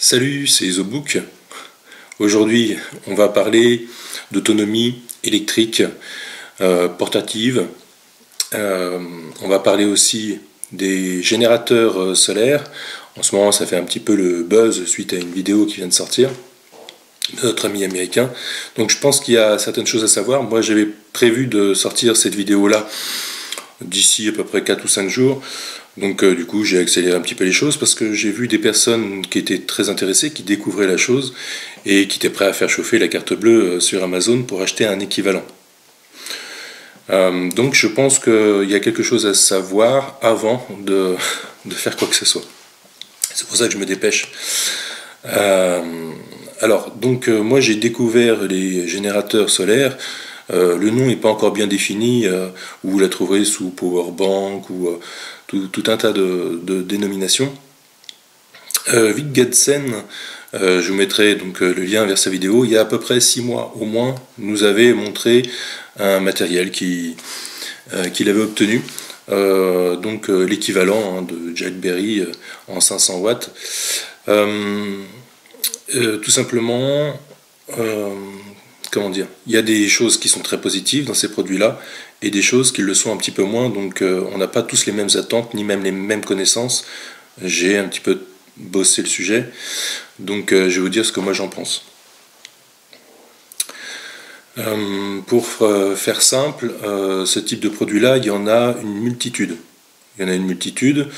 Salut, c'est TheBook. Aujourd'hui, on va parler d'autonomie électrique portative. On va parler aussi des générateurs solaires. En ce moment, ça fait un petit peu le buzz suite à une vidéo qui vient de sortir de notre ami américain. Donc je pense qu'il y a certaines choses à savoir. Moi, j'avais prévu de sortir cette vidéo-là d'ici à peu près 4 ou 5 jours. Donc du coup j'ai accéléré un petit peu les choses parce que j'ai vu des personnes qui étaient très intéressées, qui découvraient la chose et qui étaient prêts à faire chauffer la carte bleue sur Amazon pour acheter un équivalent. Donc je pense qu'il y a quelque chose à savoir avant de faire quoi que ce soit. C'est pour ça que je me dépêche. Moi j'ai découvert les générateurs solaires. Le nom n'est pas encore bien défini, vous la trouverez sous Powerbank ou tout un tas de dénominations. Wittgenstein, je vous mettrai donc le lien vers sa vidéo, il y a à peu près 6 mois au moins, nous avait montré un matériel qu'il avait obtenu, l'équivalent de Jack Berry en 500 watts. Tout simplement, comment dire, il y a des choses qui sont très positives dans ces produits-là et des choses qui le sont un petit peu moins, donc on n'a pas tous les mêmes attentes ni même les mêmes connaissances. J'ai un petit peu bossé le sujet, donc je vais vous dire ce que moi j'en pense. Pour faire simple, ce type de produit-là, il y en a une multitude. Il y en a une multitude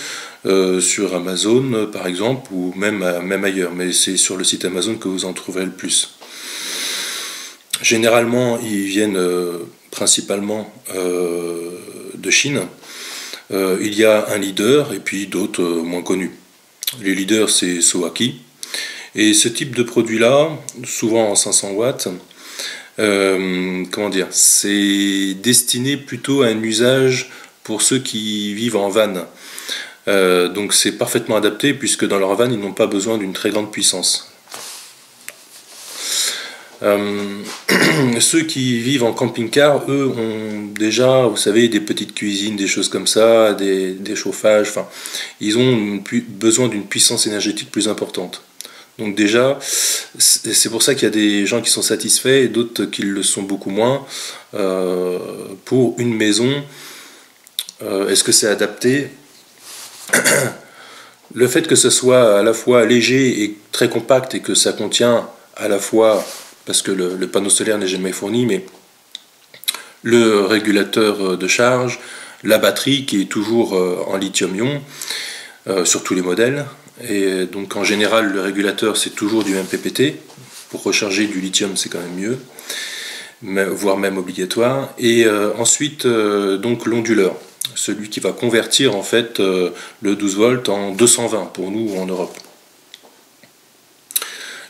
sur Amazon par exemple, ou même ailleurs, mais c'est sur le site Amazon que vous en trouverez le plus. Généralement, ils viennent principalement de Chine. Il y a un leader et puis d'autres moins connus. Les leaders, c'est Sowaki. Et ce type de produit-là, souvent en 500 watts, c'est destiné plutôt à un usage pour ceux qui vivent en van. Donc c'est parfaitement adapté puisque dans leur van, ils n'ont pas besoin d'une très grande puissance. Ceux qui vivent en camping-car, eux, ont déjà, vous savez, des petites cuisines, des choses comme ça, des chauffages, enfin, ils ont besoin d'une puissance énergétique plus importante. Donc déjà, c'est pour ça qu'il y a des gens qui sont satisfaits et d'autres qui le sont beaucoup moins. Pour une maison, est-ce que c'est adapté? Le fait que ce soit à la fois léger et très compact et que ça contient à la fois, parce que le panneau solaire n'est jamais fourni, mais le régulateur de charge, la batterie qui est toujours en lithium-ion sur tous les modèles, et donc en général le régulateur c'est toujours du MPPT, pour recharger du lithium c'est quand même mieux, voire même obligatoire, et ensuite donc l'onduleur, celui qui va convertir en fait le 12 volts en 220 pour nous en Europe.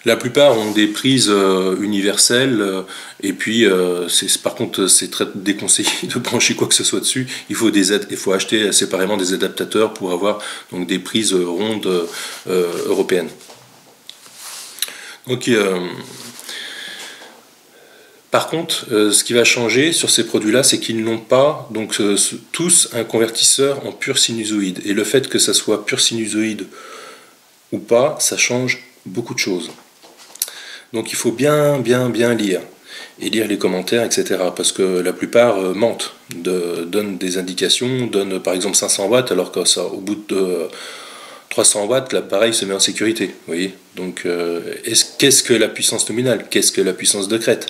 La plupart ont des prises universelles et puis par contre c'est très déconseillé de brancher quoi que ce soit dessus. Il faut acheter séparément des adaptateurs pour avoir donc des prises rondes européennes. Donc par contre, ce qui va changer sur ces produits-là, c'est qu'ils n'ont pas donc tous un convertisseur en pur sinusoïde. Et le fait que ça soit pur sinusoïde ou pas, ça change beaucoup de choses. Donc il faut bien lire, et lire les commentaires, etc. Parce que la plupart mentent, donnent des indications, donnent par exemple 500 watts, alors que ça, au bout de 300 watts, l'appareil se met en sécurité. Vous voyez. Donc qu'est-ce que la puissance nominale? Qu'est-ce que la puissance de crête?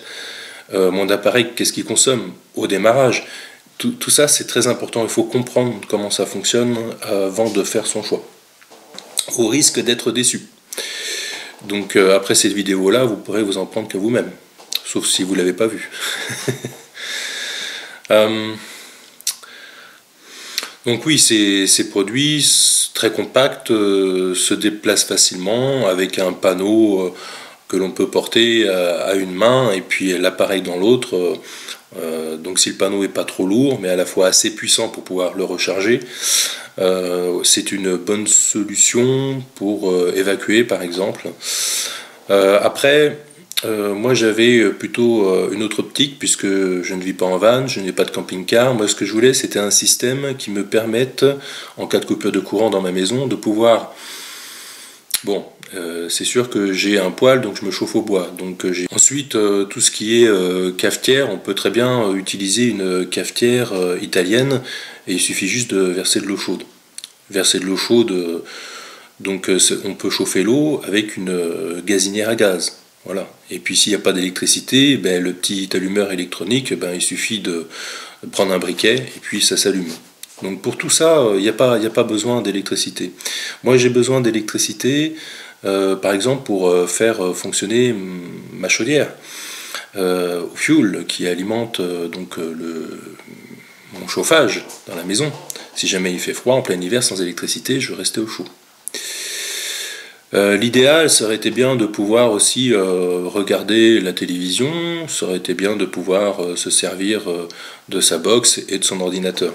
Mon appareil, qu'est-ce qu'il consomme au démarrage? Tout ça, c'est très important. Il faut comprendre comment ça fonctionne avant de faire son choix, au risque d'être déçu. Donc après cette vidéo-là, vous pourrez vous en prendre que vous-même, sauf si vous ne l'avez pas vu. Donc oui, ces produits très compacts se déplacent facilement avec un panneau que l'on peut porter à une main et puis l'appareil dans l'autre. Donc si le panneau n'est pas trop lourd, mais à la fois assez puissant pour pouvoir le recharger, c'est une bonne solution pour évacuer par exemple. Après, moi j'avais plutôt une autre optique, puisque je ne vis pas en van, je n'ai pas de camping-car. Moi ce que je voulais, c'était un système qui me permette, en cas de coupure de courant dans ma maison, de pouvoir Bon, c'est sûr que j'ai un poêle, donc je me chauffe au bois. Donc j'ai ensuite tout ce qui est cafetière. On peut très bien utiliser une cafetière italienne et il suffit juste de verser de l'eau chaude. Verser de l'eau chaude, donc on peut chauffer l'eau avec une gazinière à gaz. Voilà. Et puis s'il n'y a pas d'électricité, ben, le petit allumeur électronique, ben, il suffit de prendre un briquet et puis ça s'allume. Donc pour tout ça, il n'y a pas besoin d'électricité. Moi j'ai besoin d'électricité, par exemple pour faire fonctionner ma chaudière au fioul qui alimente mon chauffage dans la maison. Si jamais il fait froid en plein hiver sans électricité, je vais rester au chaud. L'idéal, ça aurait été bien de pouvoir aussi regarder la télévision, ça aurait été bien de pouvoir se servir de sa box et de son ordinateur.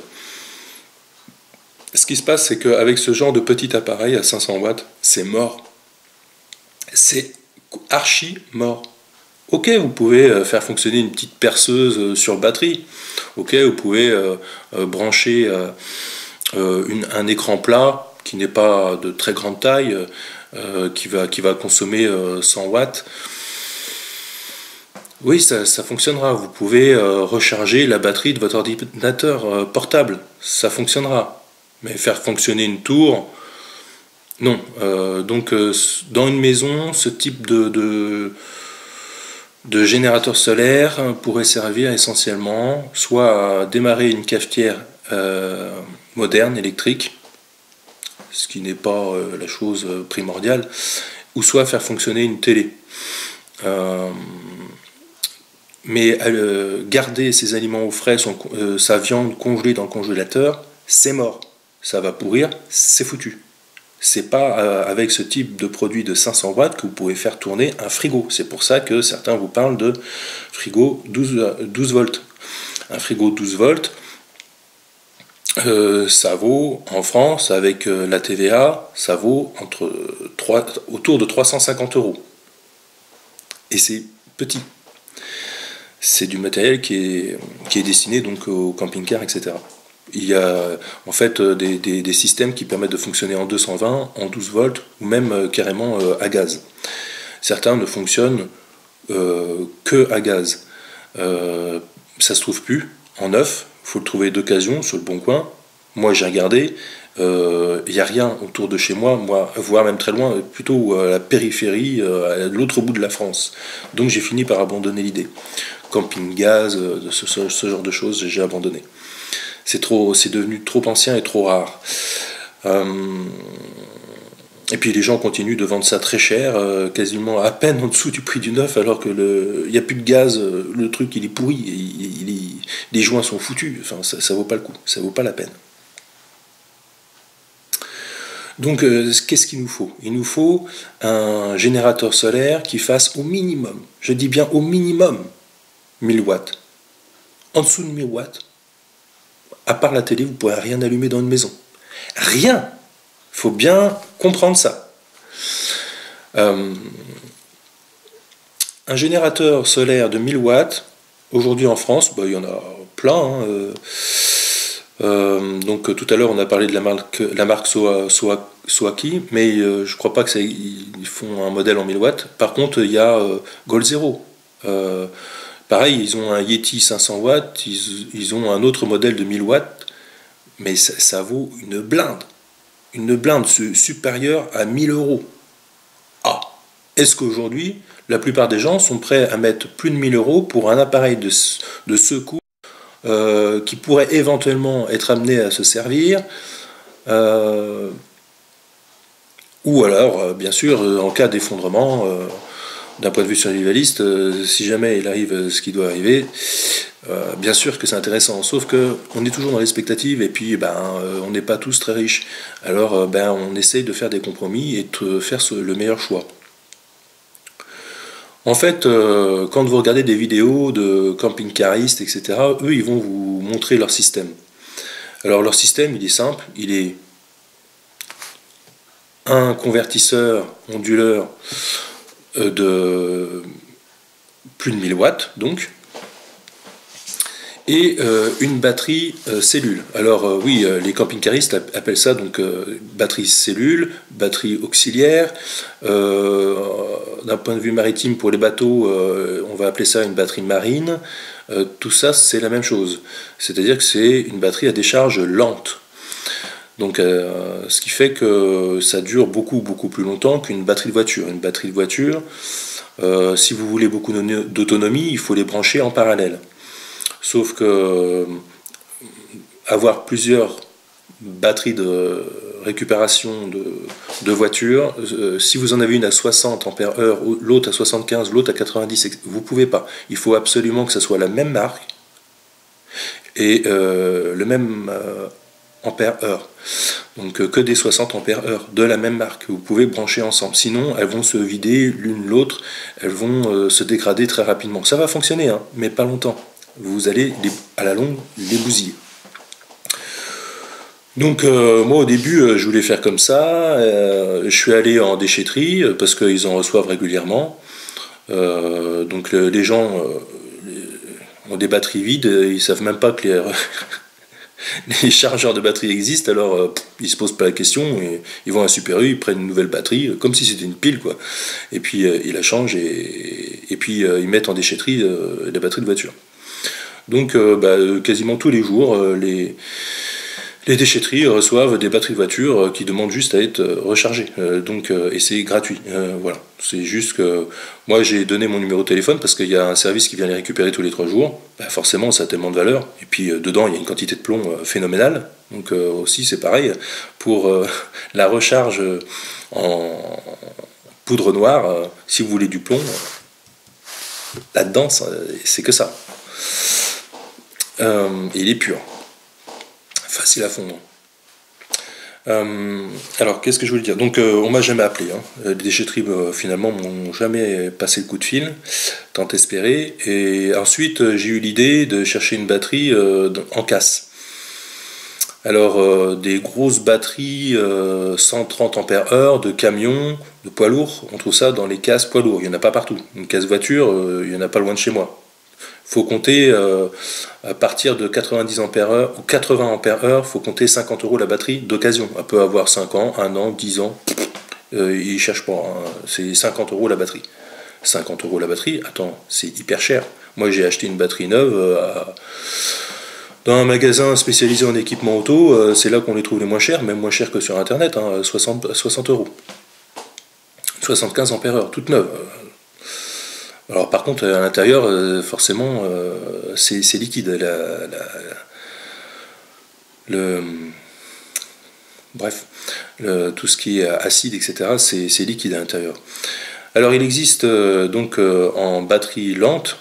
Ce qui se passe, c'est qu'avec ce genre de petit appareil à 500 watts, c'est mort. C'est archi mort. Ok, vous pouvez faire fonctionner une petite perceuse sur batterie. Ok, vous pouvez brancher un écran plat qui n'est pas de très grande taille, qui va consommer 100 watts. Oui, ça fonctionnera. Vous pouvez recharger la batterie de votre ordinateur portable. Ça fonctionnera. Mais faire fonctionner une tour, non. Donc, dans une maison, ce type de générateur solaire pourrait servir essentiellement soit à démarrer une cafetière moderne, électrique, ce qui n'est pas la chose primordiale, ou soit faire fonctionner une télé. Mais garder ses aliments au frais, sa viande congelée dans le congélateur, c'est mort. Ça va pourrir, c'est foutu. C'est pas avec ce type de produit de 500 watts que vous pouvez faire tourner un frigo. C'est pour ça que certains vous parlent de frigo 12 volts. Un frigo 12 volts, ça vaut en France, avec la TVA, ça vaut autour de 350 €. Et c'est petit. C'est du matériel qui est destiné donc aux camping-cars, etc. Il y a en fait des systèmes qui permettent de fonctionner en 220, en 12 volts ou même carrément à gaz. Certains ne fonctionnent que à gaz. Ça se trouve plus en neuf, il faut le trouver d'occasion sur le bon coin. Moi j'ai regardé, il n'y a rien autour de chez moi, voire même très loin, plutôt à la périphérie, à l'autre bout de la France. Donc j'ai fini par abandonner l'idée. Camping gaz, ce genre de choses, j'ai abandonné. C'est devenu trop ancien et trop rare. Et puis les gens continuent de vendre ça très cher, quasiment à peine en dessous du prix du neuf, alors que il n'y a plus de gaz, le truc il est pourri, les joints sont foutus, enfin ça vaut pas le coup, ça vaut pas la peine. Donc qu'est-ce qu'il nous faut? Il nous faut un générateur solaire qui fasse au minimum, je dis bien au minimum, 1000 watts. En dessous de 1000 watts, à part la télé, vous ne pourrez rien allumer dans une maison. Rien. Il faut bien comprendre ça. Un générateur solaire de 1000 watts, aujourd'hui en France, il y en a plein. Donc tout à l'heure on a parlé de la marque Soaki, mais je ne crois pas qu'ils font un modèle en 1000 watts. Par contre, il y a Goal Zero. Pareil, ils ont un Yeti 500 watts, ils ont un autre modèle de 1000 watts, mais ça vaut une blinde. Une blinde supérieure à 1000 €. Ah, est-ce qu'aujourd'hui, la plupart des gens sont prêts à mettre plus de 1000 € pour un appareil de secours qui pourrait éventuellement être amené à se servir ou alors, bien sûr, en cas d'effondrement, d'un point de vue survivaliste, si jamais il arrive ce qui doit arriver, bien sûr que c'est intéressant, sauf que on est toujours dans l'expectative et puis on n'est pas tous très riches. Alors on essaye de faire des compromis et de faire le meilleur choix. En fait, quand vous regardez des vidéos de camping-caristes, etc., eux, ils vont vous montrer leur système. Alors leur système, il est simple, il est un convertisseur onduleur de plus de 1000 watts, donc. et une batterie cellule. Alors oui, les camping-caristes appellent ça donc batterie cellule, batterie auxiliaire. D'un point de vue maritime, pour les bateaux, on va appeler ça une batterie marine. Tout ça, c'est la même chose. C'est-à-dire que c'est une batterie à décharge lente. Donc, ce qui fait que ça dure beaucoup plus longtemps qu'une batterie de voiture. Une batterie de voiture, si vous voulez beaucoup d'autonomie, il faut les brancher en parallèle. Sauf que avoir plusieurs batteries de récupération de voitures, si vous en avez une à 60 ampères heure, l'autre à 75, l'autre à 90, vous ne pouvez pas. Il faut absolument que ce soit la même marque et le même ampère heure. Donc que des 60 ampères heure de la même marque. Vous pouvez brancher ensemble. Sinon, elles vont se vider l'une l'autre. Elles vont se dégrader très rapidement. Ça va fonctionner, hein, mais pas longtemps. Vous allez, à la longue, les bousiller. Donc moi au début je voulais faire comme ça, je suis allé en déchetterie parce qu'ils en reçoivent régulièrement. Donc les gens ont des batteries vides, ils savent même pas que les chargeurs de batterie existent, alors ils se posent pas la question, et ils vont à Super U, ils prennent une nouvelle batterie, comme si c'était une pile quoi. Et puis ils la changent et puis ils mettent en déchetterie la batterie de voiture. Donc quasiment tous les jours les déchetteries reçoivent des batteries de voiture qui demandent juste à être rechargées. Et c'est gratuit. Voilà. C'est juste que moi j'ai donné mon numéro de téléphone parce qu'il y a un service qui vient les récupérer tous les 3 jours. Forcément ça a tellement de valeur. Et puis dedans il y a une quantité de plomb phénoménale. Donc aussi c'est pareil. Pour la recharge en poudre noire, si vous voulez du plomb, là-dedans c'est que ça. Il est pur. Facile à fondre. Alors, qu'est-ce que je voulais dire? Donc, on m'a jamais appelé. Hein. Les déchetteries, finalement, m'ont jamais passé le coup de fil, tant espéré. Et ensuite, j'ai eu l'idée de chercher une batterie en casse. Alors, des grosses batteries 130 ampères heure de camions, de poids lourds, on trouve ça dans les casses poids lourds. Il n'y en a pas partout. Une casse voiture, il n'y en a pas loin de chez moi. Faut compter à partir de 90 ampères heure ou 80 ampères heure, faut compter 50 € la batterie d'occasion. Elle peut avoir 5 ans, 1 an, 10 ans, ils cherchent pas. Hein. C'est 50 € la batterie. 50 € la batterie, attends, c'est hyper cher. Moi j'ai acheté une batterie neuve dans un magasin spécialisé en équipement auto, c'est là qu'on les trouve les moins chers, même moins chers que sur internet, hein, 60 €. 75 ampères heure, toute neuve. Alors par contre à l'intérieur forcément c'est liquide tout ce qui est acide etc c'est liquide à l'intérieur. Alors il existe donc en batterie lente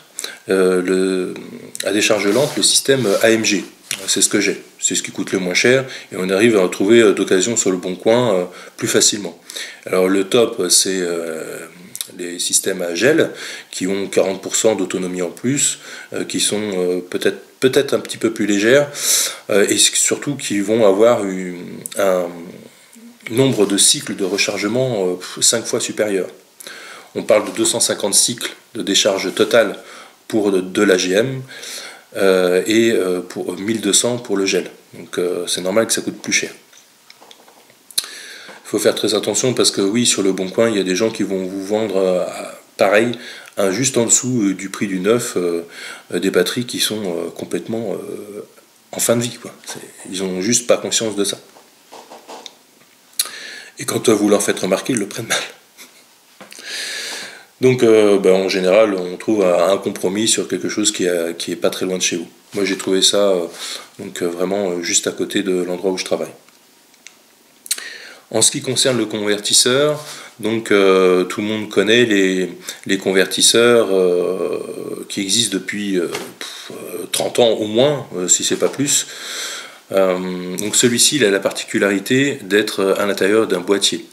à décharge lente le système AMG. C'est ce que j'ai, c'est ce qui coûte le moins cher et on arrive à en trouver d'occasion sur le bon coin plus facilement. Alors le top c'est les systèmes à gel qui ont 40% d'autonomie en plus, qui sont peut-être un petit peu plus légères et surtout qui vont avoir un nombre de cycles de rechargement 5 fois supérieur. On parle de 250 cycles de décharge totale pour de l'AGM et pour 1200 pour le gel. Donc c'est normal que ça coûte plus cher. Il faut faire très attention parce que oui, sur le bon coin, il y a des gens qui vont vous vendre pareil, juste en dessous du prix du neuf, des batteries qui sont complètement en fin de vie, quoi. Ils n'ont juste pas conscience de ça. Et quand vous leur faites remarquer, ils le prennent mal. Donc en général, on trouve un compromis sur quelque chose qui est pas très loin de chez vous. Moi j'ai trouvé ça vraiment juste à côté de l'endroit où je travaille. En ce qui concerne le convertisseur, donc tout le monde connaît les convertisseurs qui existent depuis 30 ans au moins, si c'est pas plus. Donc celui-ci il a la particularité d'être à l'intérieur d'un boîtier.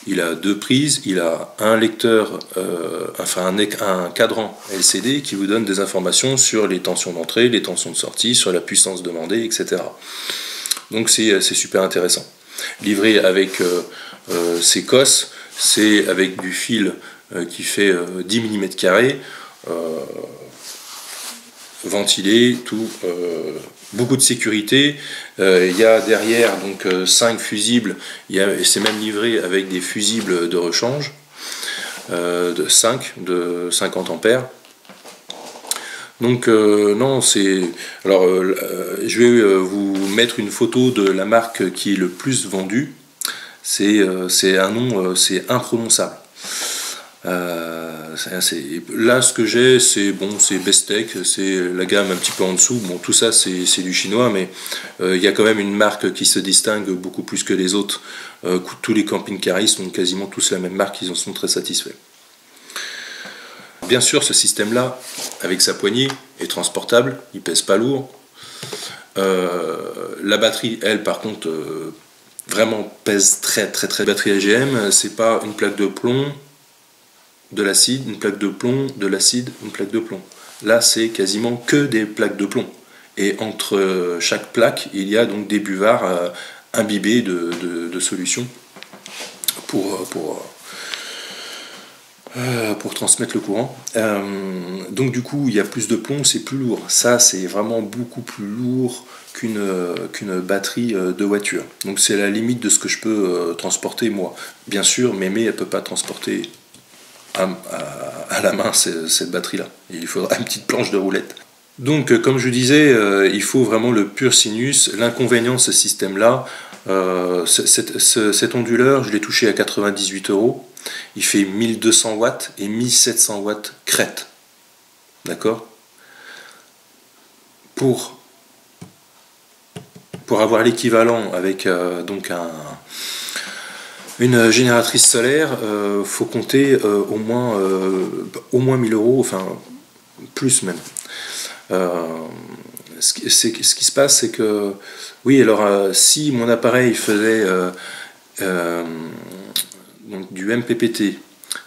Il a 2 prises, il a un lecteur, un cadran LCD qui vous donne des informations sur les tensions d'entrée, les tensions de sortie, sur la puissance demandée, etc. Donc c'est super intéressant. Livré avec ses cosses, c'est avec du fil qui fait 10 mm². ventilé, tout, beaucoup de sécurité. Il y a derrière donc 5 fusibles, c'est même livré avec des fusibles de rechange de 5 de 50 ampères. Donc non, c'est... Alors je vais vous mettre une photo de la marque qui est le plus vendue. C'est un nom, c'est imprononçable. Là, ce que j'ai, c'est bon, c'est Bestech, c'est la gamme un petit peu en dessous. Bon, tout ça, c'est du chinois, mais il y a quand même une marque qui se distingue beaucoup plus que les autres. Tous les camping-caristes ont quasiment tous la même marque, ils en sont très satisfaits. Bien sûr, ce système-là, avec sa poignée, est transportable, il pèse pas lourd. La batterie, elle, par contre, vraiment pèse très. La batterie AGM, c'est pas une plaque de plomb, de l'acide, une plaque de plomb, de l'acide, une plaque de plomb. Là, c'est quasiment que des plaques de plomb. Et entre chaque plaque, il y a donc des buvards imbibés de solution pour transmettre le courant. Donc du coup, il y a plus de plomb, c'est plus lourd. Ça, c'est vraiment beaucoup plus lourd qu'une batterie de voiture. Donc c'est la limite de ce que je peux transporter moi. Bien sûr, Mémé, elle ne peut pas transporter à la main cette batterie-là. Il faudra une petite planche de roulette. Donc comme je disais, il faut vraiment le pur sinus. L'inconvénient de ce système-là, cet onduleur, je l'ai touché à 98 €. Il fait 1200 watts et 1700 watts crête. D'accord? Pour avoir l'équivalent avec donc une génératrice solaire, faut compter au moins 1000 €, enfin plus même. Ce qui se passe, c'est que oui, alors si mon appareil faisait donc du MPPT,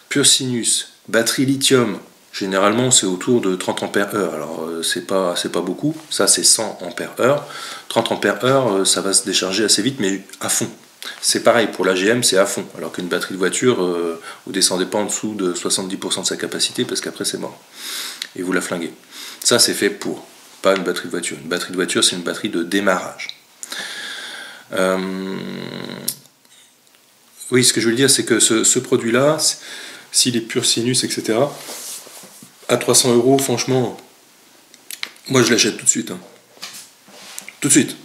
pur sinus, batterie lithium, généralement c'est autour de 30 ampères heure. Alors c'est pas beaucoup, ça c'est 100 ampères heure. 30 ampères heure, ça va se décharger assez vite, mais à fond. C'est pareil pour l'AGM, c'est à fond, alors qu'une batterie de voiture, vous descendez pas en dessous de 70% de sa capacité, parce qu'après c'est mort. Et vous la flinguez. Ça c'est fait pour, pas une batterie de voiture. Une batterie de voiture, c'est une batterie de démarrage. Oui, ce que je veux dire, c'est que ce produit-là, s'il est pur sinus, etc., à 300 €, franchement, moi je l'achète tout de suite. Hein. Tout de suite.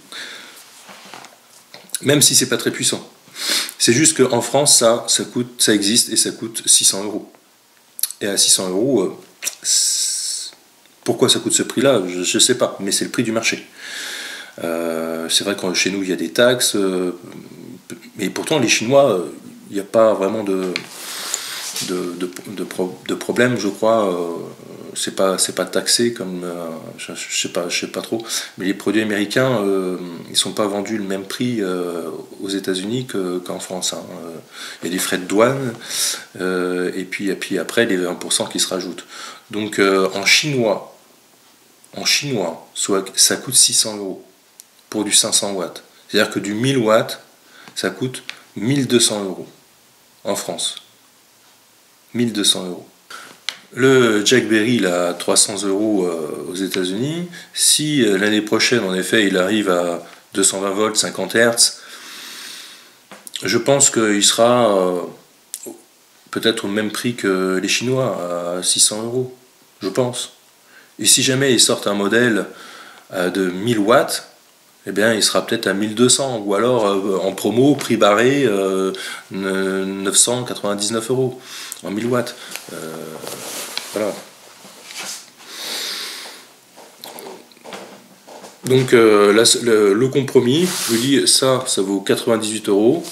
Même si c'est pas très puissant. C'est juste qu'en France, ça existe et ça coûte 600 €. Et à 600 €, pourquoi ça coûte ce prix-là, je ne sais pas, mais c'est le prix du marché. C'est vrai que chez nous, il y a des taxes, mais pourtant, les Chinois, il n'y a pas vraiment de problème, je crois. C'est pas taxé comme je sais pas trop, mais les produits américains ils sont pas vendus le même prix aux États-Unis qu'en France. Hein. Il y a des frais de douane et puis après les 20% qui se rajoutent. Donc en chinois, soit ça coûte 600 € pour du 500 watts. C'est-à-dire que du 1000 watts, ça coûte 1200 € en France. 1200 €. Le Jack Berry, là, à 300 € aux États-Unis. Si l'année prochaine, en effet, il arrive à 220 volts, 50 Hz, je pense qu'il sera peut-être au même prix que les Chinois, à 600 €. Je pense. Et si jamais ils sortent un modèle de 1000 watts, eh bien, il sera peut-être à 1200, ou alors en promo, prix barré, 999 € en 1000 watts. Voilà. Donc là, le compromis, je vous dis, ça vaut 98 €.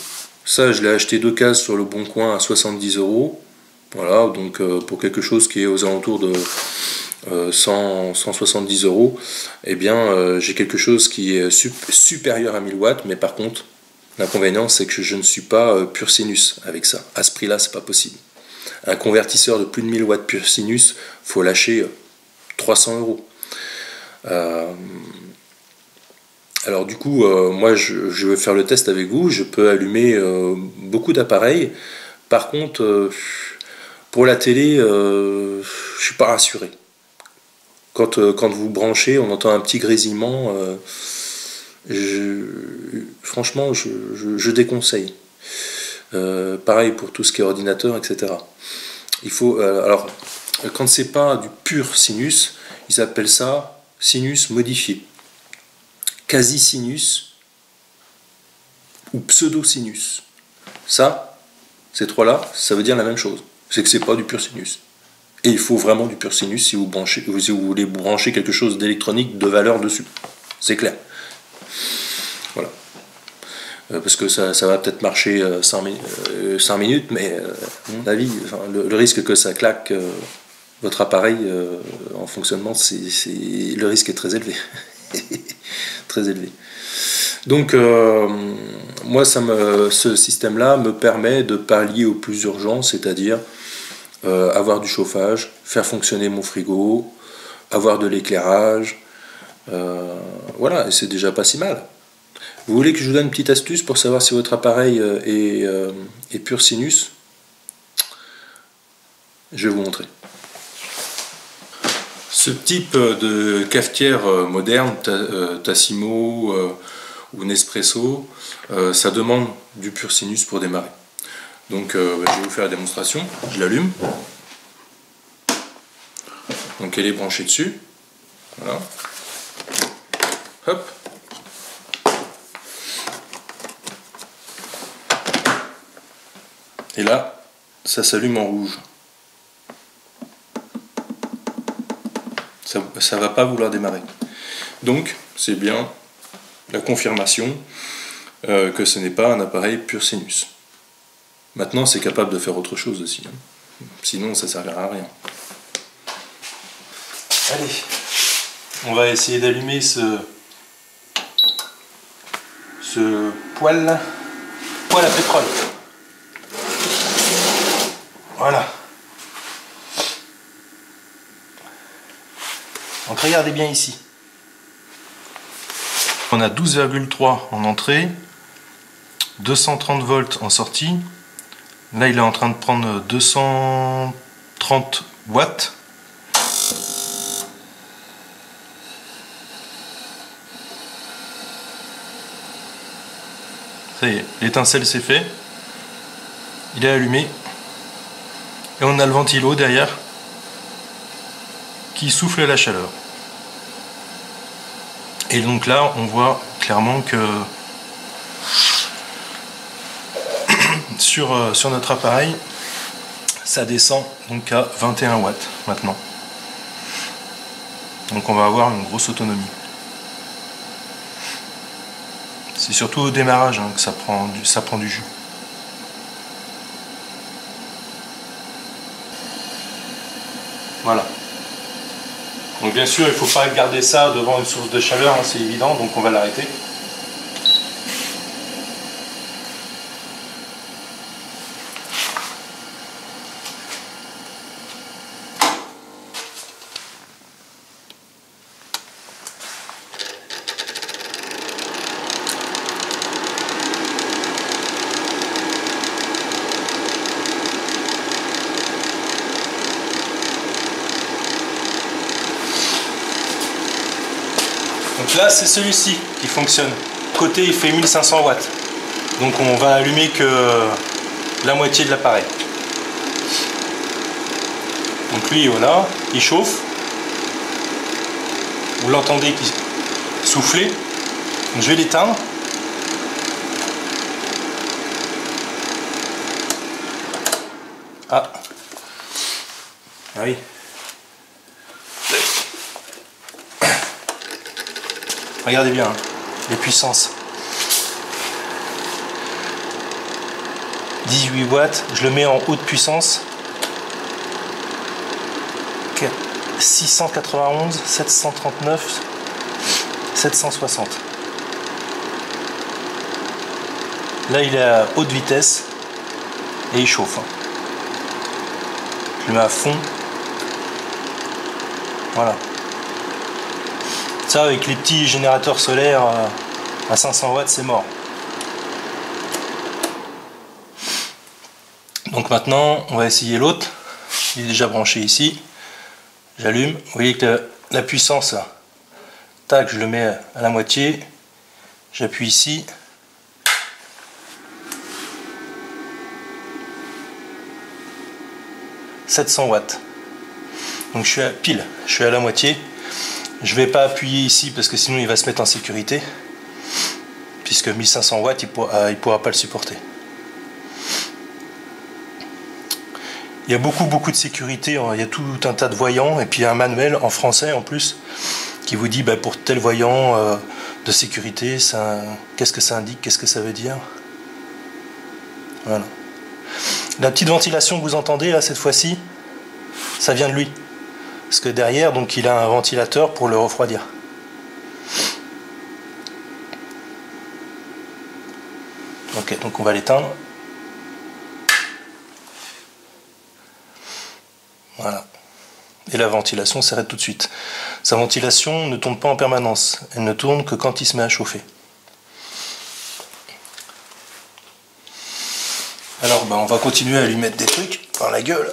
Ça, je l'ai acheté d'occasion sur le Bon Coin à 70 €. Voilà, donc pour quelque chose qui est aux alentours de 170 €, eh bien j'ai quelque chose qui est supérieur à 1000 watts, mais par contre, l'inconvénient c'est que je ne suis pas pur sinus avec ça. À ce prix-là, c'est pas possible. Un convertisseur de plus de 1000 watts pur sinus, faut lâcher 300 €. Alors du coup, moi je vais faire le test avec vous, je peux allumer beaucoup d'appareils. Par contre, pour la télé, je suis pas rassuré. Quand vous branchez, on entend un petit grésillement. Franchement, je déconseille. Pareil pour tout ce qui est ordinateur, etc. Il faut, alors, quand c'est pas du pur sinus, ils appellent ça sinus modifié, quasi-sinus ou pseudo-sinus. Ça, ces trois-là, ça veut dire la même chose. C'est que c'est pas du pur sinus. Et il faut vraiment du pur sinus si vous voulez brancher quelque chose d'électronique de valeur dessus. C'est clair. Voilà. Parce que ça va peut-être marcher 5 minutes, mais à mon avis, le risque que ça claque votre appareil en fonctionnement, le risque est très élevé. Très élevé. Donc, moi, ce système-là me permet de pallier au plus urgent, c'est-à-dire avoir du chauffage, faire fonctionner mon frigo, avoir de l'éclairage. Voilà, et c'est déjà pas si mal. Vous voulez que je vous donne une petite astuce pour savoir si votre appareil est pur sinus? Je vais vous montrer. Ce type de cafetière moderne, Tassimo ou Nespresso, ça demande du pur sinus pour démarrer. Donc je vais vous faire la démonstration. Je l'allume. Donc elle est branchée dessus. Voilà. Hop. Et là, ça s'allume en rouge. Ça va pas vouloir démarrer. Donc, c'est bien la confirmation que ce n'est pas un appareil pur sinus. Maintenant, c'est capable de faire autre chose aussi. Sinon, ça ne servira à rien. Allez, on va essayer d'allumer ce poêle à pétrole. Voilà. Donc regardez bien ici. On a 12,3 en entrée, 230 volts en sortie. Là, il est en train de prendre 230 watts. Ça y est, l'étincelle s'est fait. Il est allumé. Et on a le ventilo derrière qui souffle la chaleur. Et donc là, on voit clairement que sur notre appareil, ça descend donc à 21 watts maintenant. Donc on va avoir une grosse autonomie. C'est surtout au démarrage que ça prend du jus. Voilà. Donc bien sûr, il ne faut pas garder ça devant une source de chaleur, c'est évident, donc on va l'arrêter. Donc là, c'est celui-ci qui fonctionne. Côté, il fait 1500 watts. Donc on va allumer que la moitié de l'appareil. Donc lui, voilà, il chauffe. Vous l'entendez qui souffler. Donc je vais l'éteindre. Ah. Ah oui. Regardez bien, les puissances. 18 watts, je le mets en haute puissance. 691, 739, 760. Là, il est à haute vitesse et il chauffe. Je le mets à fond. Voilà. Ça, avec les petits générateurs solaires à 500 watts, c'est mort. Donc maintenant, on va essayer l'autre. Il est déjà branché ici. J'allume. Vous voyez que la puissance, tac, je le mets à la moitié, j'appuie ici. « 700 watts. Donc je suis à pile, je suis à la moitié. Je vais pas appuyer ici parce que sinon il va se mettre en sécurité. Puisque 1500 watts, il pourra pas le supporter. Il y a beaucoup de sécurité, il y a tout un tas de voyants et puis un manuel en français en plus qui vous dit pour tel voyant de sécurité, qu'est-ce que ça indique, qu'est-ce que ça veut dire. Voilà. La petite ventilation que vous entendez là cette fois-ci, ça vient de lui. Parce que derrière, donc il a un ventilateur pour le refroidir. Ok, donc on va l'éteindre. Voilà. Et la ventilation s'arrête tout de suite. Sa ventilation ne tourne pas en permanence. Elle ne tourne que quand il se met à chauffer. Alors on va continuer à lui mettre des trucs par la gueule.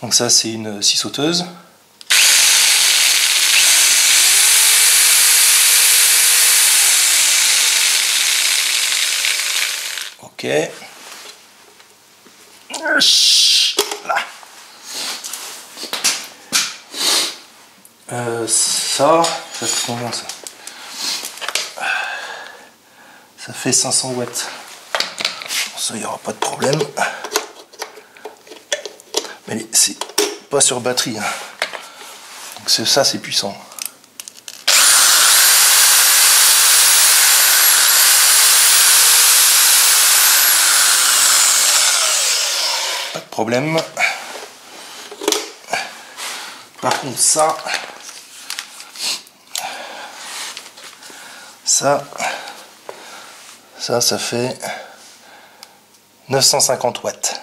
Donc ça c'est une scie sauteuse. Ok. Ça fait combien ça? Ça fait 500 watts. Ça, il n'y aura pas de problème. Mais c'est pas sur batterie. Hein. Donc ça, c'est puissant. Pas de problème. Par contre, ça fait 950 watts.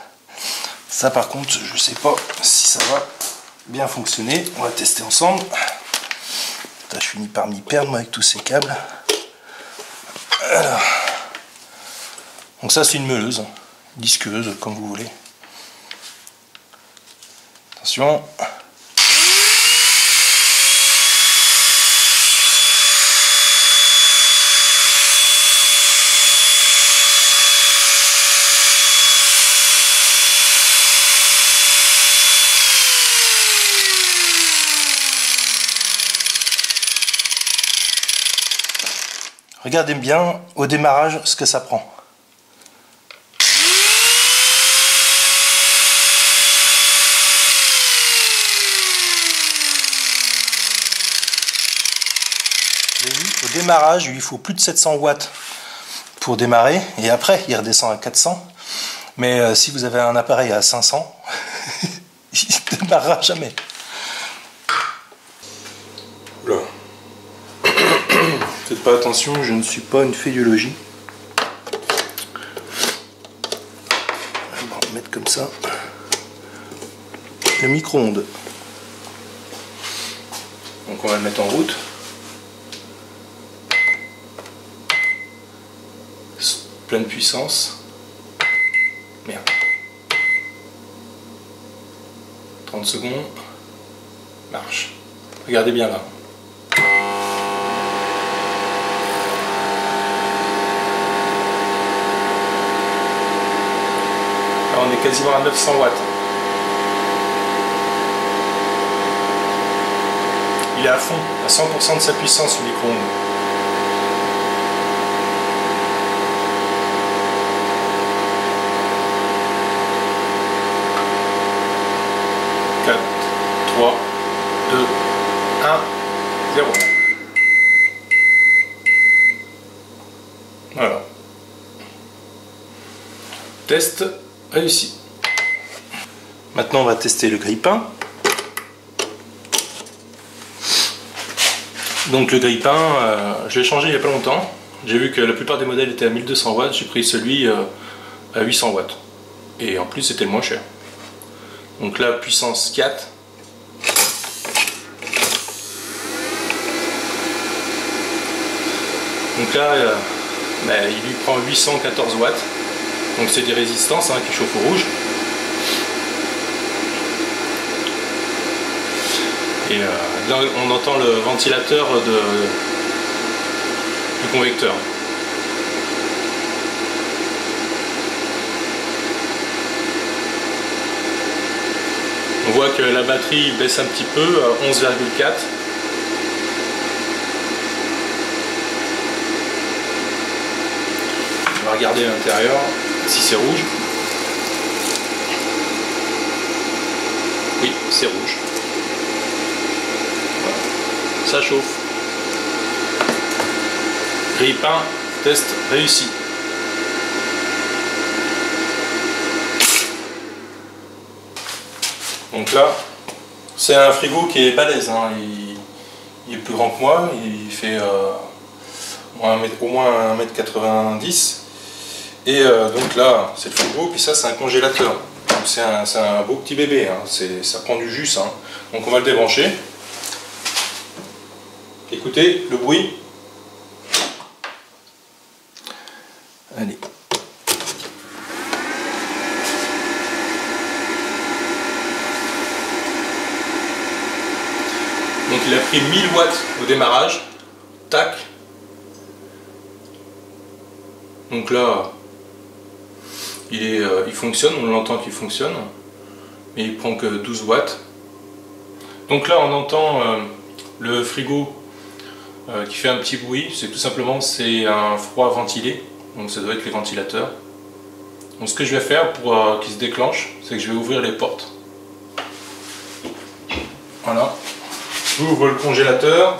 Ça par contre, je sais pas si ça va bien fonctionner. On va tester ensemble. Putain, je finis par m'y perdre moi avec tous ces câbles. Alors. Donc ça c'est une meuleuse, disqueuse, comme vous voulez. Attention. Regardez bien au démarrage ce que ça prend. Vous avez vu, au démarrage, il faut plus de 700 watts pour démarrer, et après il redescend à 400. Mais si vous avez un appareil à 500, il ne démarrera jamais. Oula. Faites pas attention, je ne suis pas une fée du logis. On va mettre comme ça. Le micro-ondes. Donc on va le mettre en route. Pleine puissance. Merde. 30 secondes. Marche. Regardez bien là. On est quasiment à 900 watts. Il est à fond, à 100% de sa puissance, le micro-ondes. « 4, 3, 2, 1, 0. » Voilà. Test réussi. Maintenant, on va tester le grille-pain. Donc le grille-pain, je l'ai changé il n'y a pas longtemps. J'ai vu que la plupart des modèles étaient à 1200 watts. J'ai pris celui à 800 watts. Et en plus, c'était le moins cher. Donc là, puissance 4. Donc là, il lui prend 814 watts. Donc c'est des résistances qui chauffent au rouge. Et là on entend le ventilateur du convecteur. On voit que la batterie baisse un petit peu à 11,4. On va regarder à l'intérieur si c'est rouge. Oui, c'est rouge. Voilà. Ça chauffe. Grille-pain, test réussi. Donc là, c'est un frigo qui est balèze, hein. Il est plus grand que moi, il fait au moins 1m90. Et donc là, c'est le frigo, puis ça c'est un congélateur. C'est un beau petit bébé, hein. Ça prend du jus, hein. Donc on va le débrancher. Écoutez le bruit. Allez. Donc il a pris 1000 watts au démarrage, tac. Donc là, il fonctionne, on l'entend qu'il fonctionne, mais il prend que 12 watts. Donc là on entend le frigo qui fait un petit bruit, c'est tout simplement c'est un froid ventilé, donc ça doit être les ventilateurs. Donc ce que je vais faire pour qu'il se déclenche, c'est que je vais ouvrir les portes. Voilà. J'ouvre le congélateur,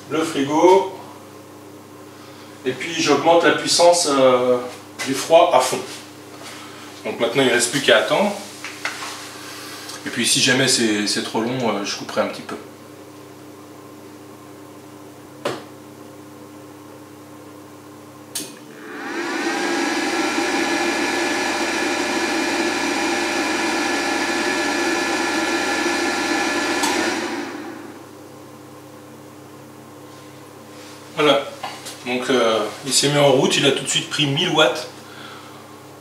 le frigo, et puis j'augmente la puissance du froid à fond. Donc maintenant il ne reste plus qu'à attendre. Et puis si jamais c'est trop long, je couperai un petit peu. Voilà, donc il s'est mis en route, il a tout de suite pris 1000 watts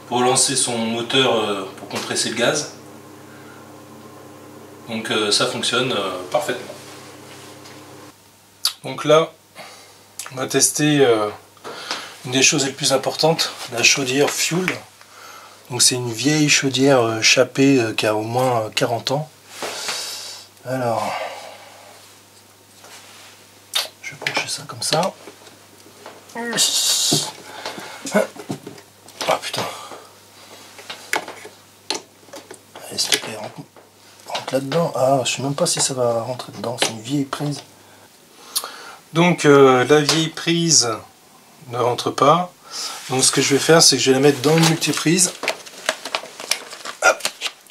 pour lancer son moteur pour compresser le gaz. Donc ça fonctionne parfaitement. Donc là, on va tester une des choses les plus importantes, la chaudière Fuel. Donc c'est une vieille chaudière Chappée qui a au moins 40 ans. Alors, je vais brancher ça comme ça. Ah putain. Allez, s'il te plaît, rentre là-dedans. Ah, je sais même pas si ça va rentrer dedans, c'est une vieille prise. Donc la vieille prise ne rentre pas. Donc ce que je vais faire, c'est que je vais la mettre dans le multiprise. Hop,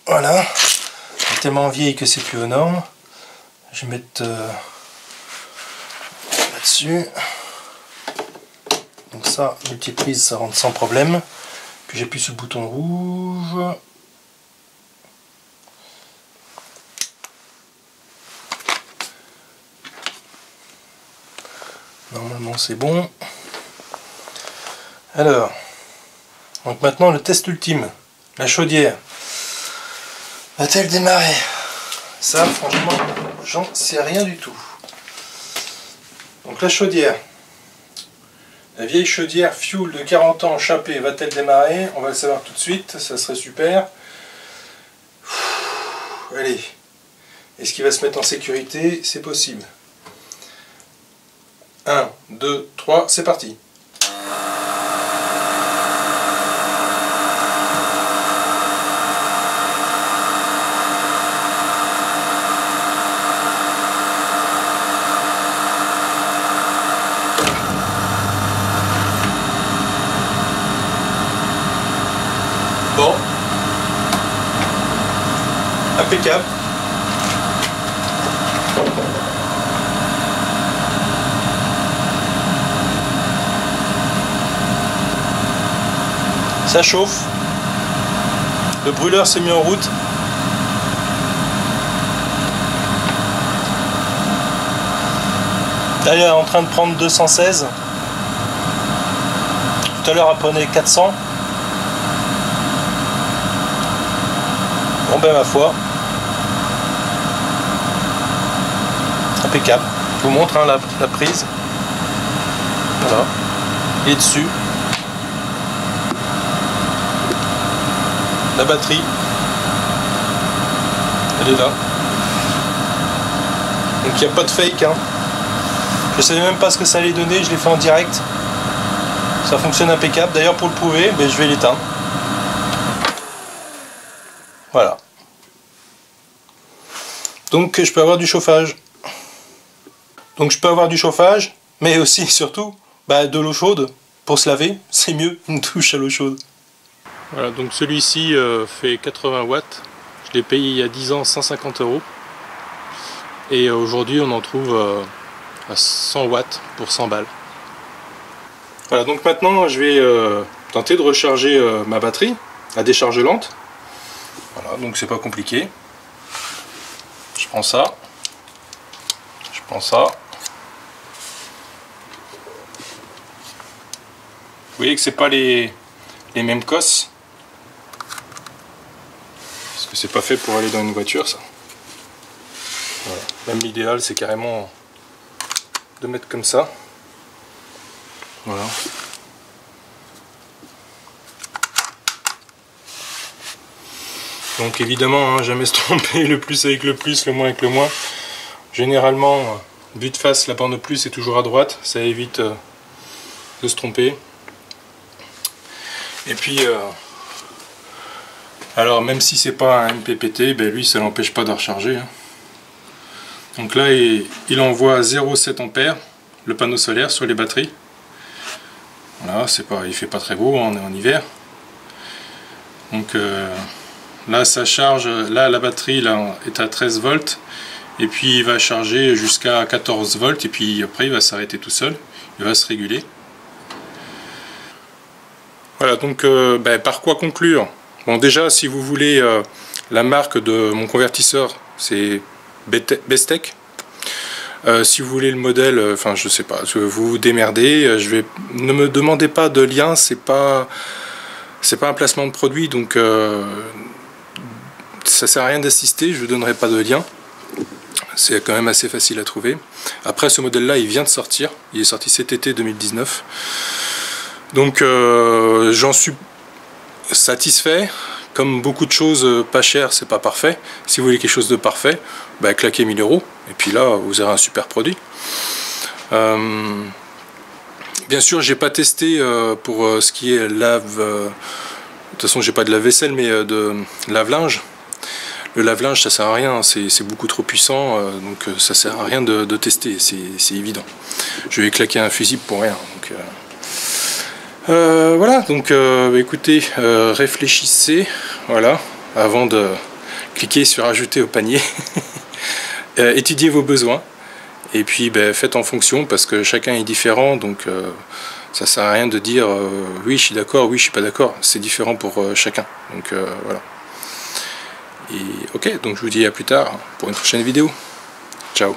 voilà. Elle est tellement vieille que c'est plus aux normes. Je vais mettre là-dessus. Donc ça, multiprise, ça rentre sans problème. Puis j'appuie sur le bouton rouge. Normalement c'est bon. Alors, donc maintenant le test ultime. La chaudière. Va-t-elle démarrer? Ça, franchement, j'en sais rien du tout. Donc la chaudière. La vieille chaudière Fuel de 40 ans Chappée va-t-elle démarrer? On va le savoir tout de suite, ça serait super. Allez. Est-ce qu'il va se mettre en sécurité? C'est possible. 1, 2, 3, c'est parti. Bon. Impeccable. Ça chauffe. Le brûleur s'est mis en route. Là, il est en train de prendre 216. Tout à l'heure, elle prenait 400. Bon ben ma foi. impeccable. Je vous montre hein, la prise. Voilà. Et dessus, la batterie, elle est là. Donc il n'y a pas de fake. Hein. Je ne savais même pas ce que ça allait donner, je l'ai fait en direct. Ça fonctionne impeccable. D'ailleurs pour le prouver, ben, je vais l'éteindre. Voilà. Donc je peux avoir du chauffage. Mais aussi surtout bah, de l'eau chaude pour se laver. C'est mieux une douche à l'eau chaude. Voilà, donc celui-ci fait 80 watts. Je l'ai payé il y a 10 ans 150 €. Et aujourd'hui on en trouve à 100 watts pour 100 balles. Voilà, donc maintenant je vais tenter de recharger ma batterie à décharge lente. Voilà, donc c'est pas compliqué. Je prends ça. Je prends ça. Vous voyez que c'est pas les mêmes cosses. Parce que c'est pas fait pour aller dans une voiture ça. Voilà. Même l'idéal c'est carrément de mettre comme ça. Voilà. Donc évidemment, hein, jamais se tromper, le plus avec le plus, le moins avec le moins. Généralement, but de face, la borne plus est toujours à droite, ça évite de se tromper. Et puis, alors même si c'est pas un MPPT, ben lui ça l'empêche pas de recharger. Hein. Donc là, il envoie 0,7 ampères, le panneau solaire sur les batteries. Voilà, il fait pas très beau, on est en hiver. Donc là ça charge, là la batterie là, est à 13 volts et puis il va charger jusqu'à 14 volts et puis après il va s'arrêter tout seul, il va se réguler. Voilà, donc par quoi conclure? Bon, déjà si vous voulez la marque de mon convertisseur c'est Bestech. Si vous voulez le modèle, enfin je sais pas, vous vous démerdez, ne me demandez pas de lien, c'est pas un placement de produit, donc ça sert à rien d'assister, je ne donnerai pas de lien. C'est quand même assez facile à trouver. Après ce modèle là il vient de sortir, il est sorti cet été 2019. Donc j'en suis satisfait. Comme beaucoup de choses pas chères, c'est pas parfait. Si vous voulez quelque chose de parfait, bah, claquez 1000 €. Et puis là, vous aurez un super produit. Bien sûr, j'ai pas testé pour ce qui est lave. De toute façon, j'ai pas de lave-vaisselle, mais de lave-linge. Le lave-linge, ça sert à rien. C'est beaucoup trop puissant, donc ça sert à rien de tester. C'est évident. Je vais claquer un fusible pour rien. Donc, voilà, donc écoutez, réfléchissez, voilà, avant de cliquer sur ajouter au panier. Étudiez vos besoins et puis faites en fonction parce que chacun est différent, donc ça sert à rien de dire oui je suis d'accord, oui je suis pas d'accord, c'est différent pour chacun, donc voilà. Et ok, donc je vous dis à plus tard pour une prochaine vidéo. Ciao.